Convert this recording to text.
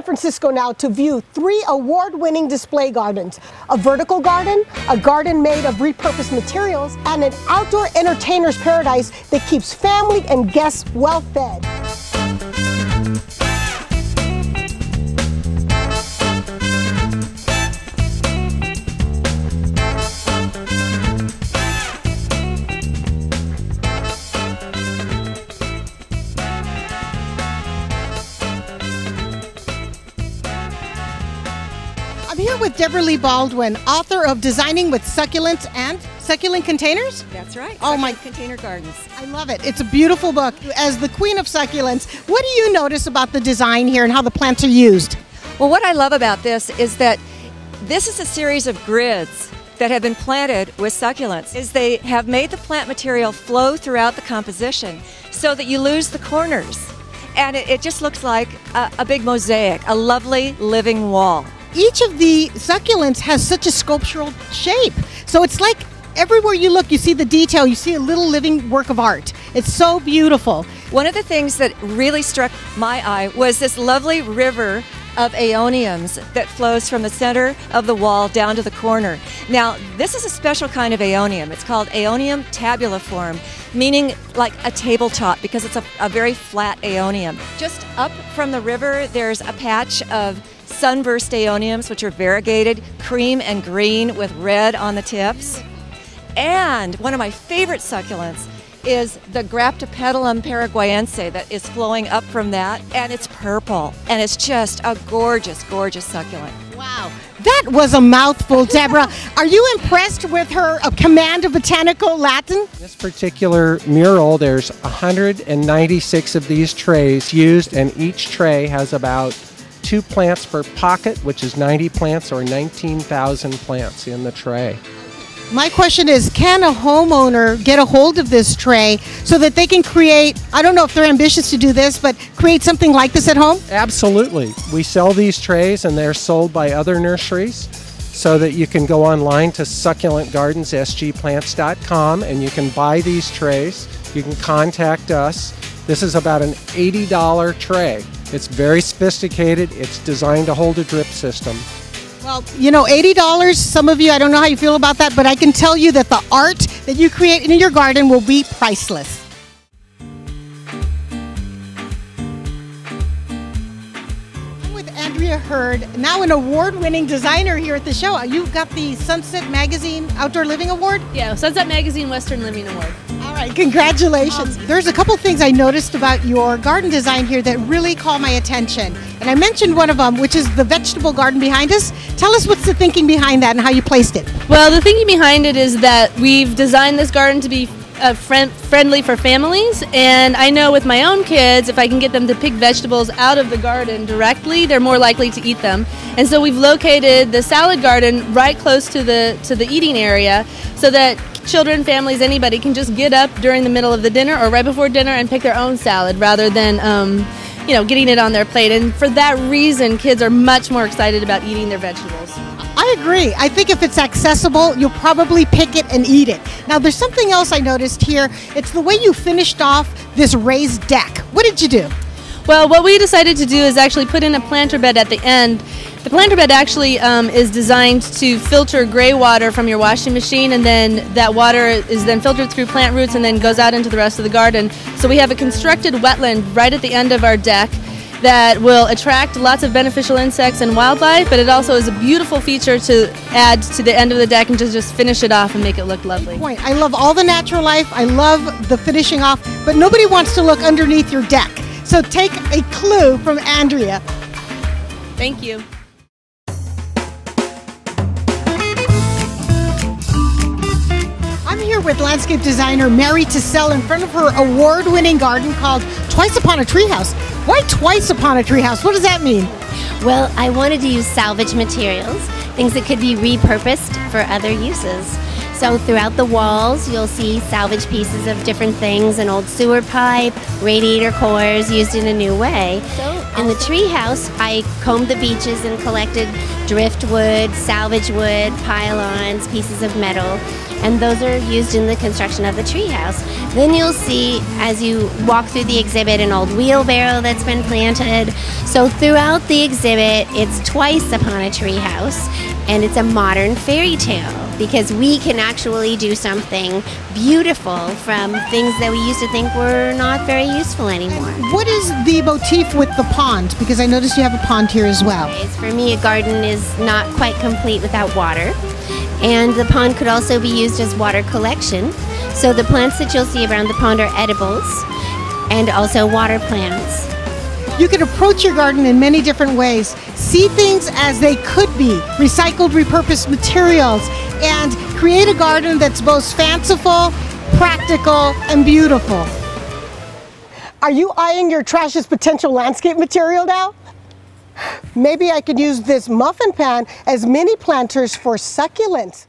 Francisco now to view 3 award-winning display gardens: a vertical garden, a garden made of repurposed materials, and an outdoor entertainer's paradise that keeps family and guests well fed. I'm here with Deborah Lee Baldwin, author of Designing with Succulents and Succulent Containers? That's right. Oh, my container gardens. I love it. It's a beautiful book. As the queen of succulents, what do you notice about the design here and how the plants are used? Well, what I love about this is that this is a series of grids that have been planted with succulents. They have made the plant material flow throughout the composition so that you lose the corners. And it just looks like a big mosaic, a lovely living wall. Each of the succulents has such a sculptural shape. So it's like everywhere you look, you see the detail, you see a little living work of art. It's so beautiful. One of the things that really struck my eye was this lovely river of aeoniums that flows from the center of the wall down to the corner. Now, this is a special kind of aeonium. It's called Aeonium tabuliform, meaning like a tabletop because it's a very flat aeonium. Just up from the river, there's a patch of sunburst aeoniums, which are variegated cream and green with red on the tips. And one of my favorite succulents is the Graptopetalum paraguayense that is flowing up from that, and it's purple, and it's just a gorgeous, gorgeous succulent. Wow, that was a mouthful, Deborah. Are you impressed with her command of botanical Latin? This particular mural, there's 196 of these trays used, and each tray has about 2 plants per pocket, which is 90 plants or 19,000 plants in the tray. My question is, can a homeowner get a hold of this tray so that they can create, I don't know if they're ambitious to do this, but create something like this at home? Absolutely. We sell these trays and they're sold by other nurseries so that you can go online to succulentgardenssgplants.com and you can buy these trays. You can contact us. This is about an $80 tray. It's very sophisticated. It's designed to hold a drip system. Well, you know, $80, some of you, I don't know how you feel about that, but I can tell you that the art that you create in your garden will be priceless. I'm with Andrea Hurd, now an award-winning designer here at the show. You got the Sunset Magazine Outdoor Living Award? Yeah, Sunset Magazine Western Living Award. All right, congratulations. There's a couple things I noticed about your garden design here that really caught my attention. And I mentioned one of them, which is the vegetable garden behind us. Tell us what's the thinking behind that and how you placed it. Well, the thinking behind it is that we've designed this garden to be friendly for families, and I know with my own kids, if I can get them to pick vegetables out of the garden directly, they're more likely to eat them. And so we've located the salad garden right close to the eating area so that children, families, anybody can just get up during the middle of the dinner or right before dinner and pick their own salad rather than you know, getting it on their plate. And for that reason, kids are much more excited about eating their vegetables. I agree. I think if it's accessible, you'll probably pick it and eat it. Now, there's something else I noticed here. It's the way you finished off this raised deck. What did you do? Well, what we decided to do is actually put in a planter bed at the end. The planter bed actually is designed to filter gray water from your washing machine, and then that water is then filtered through plant roots and then goes out into the rest of the garden. So we have a constructed wetland right at the end of our deck that will attract lots of beneficial insects and wildlife, but it also is a beautiful feature to add to the end of the deck and to just finish it off and make it look lovely. Good point. I love all the natural life. I love the finishing off, but nobody wants to look underneath your deck. So take a clue from Andrea. Thank you. I'm here with landscape designer Mary Tissell in front of her award-winning garden called Twice Upon a Treehouse. Why Twice Upon a Treehouse? What does that mean? Well, I wanted to use salvage materials, things that could be repurposed for other uses. So throughout the walls, you'll see salvage pieces of different things, an old sewer pipe, radiator cores used in a new way. So In the treehouse, I combed the beaches and collected driftwood, salvage wood, pylons, pieces of metal, and those are used in the construction of the treehouse. Then you'll see, as you walk through the exhibit, an old wheelbarrow that's been planted. So throughout the exhibit, it's twice upon a treehouse, and it's a modern fairy tale, because we can actually do something beautiful from things that we used to think were not very useful anymore. What is the motif with the pond? Because I noticed you have a pond here as well. For me, a garden is not quite complete without water. And the pond could also be used as water collection. So the plants that you'll see around the pond are edibles and also water plants. You can approach your garden in many different ways. See things as they could be, recycled, repurposed materials, and create a garden that's both fanciful, practical, and beautiful. Are you eyeing your trash as potential landscape material now? Maybe I could use this muffin pan as mini planters for succulents.